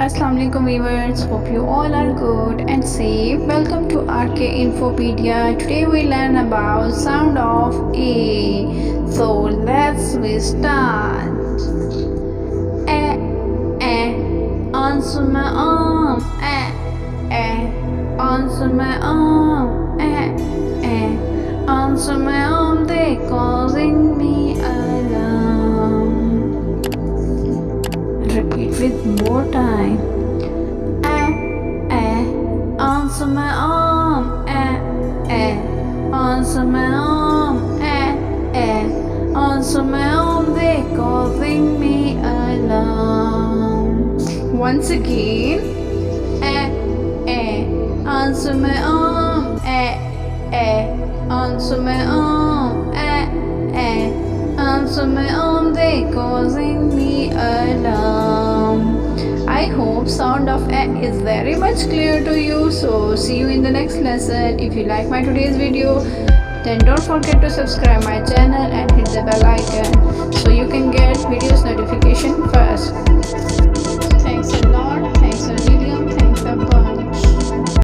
Assalamualaikum viewers, hope you all are good and safe. Welcome to RK Infopedia. Today we learn about sound of A. So let's start. Answer my arm. Answer my arm. Answer my arm. They causing me alarm. Repeat with more time. Answer my arm. Answer my arm. Answer my arm. They causing me alarm. Once again. Answer my arm. Answer my arm. Answer my arm. They causing me alarm. I hope sound of A is very much clear to you. So see you in the next lesson. If you like my today's video, then don't forget to subscribe my channel and hit the bell icon so you can get videos notification first.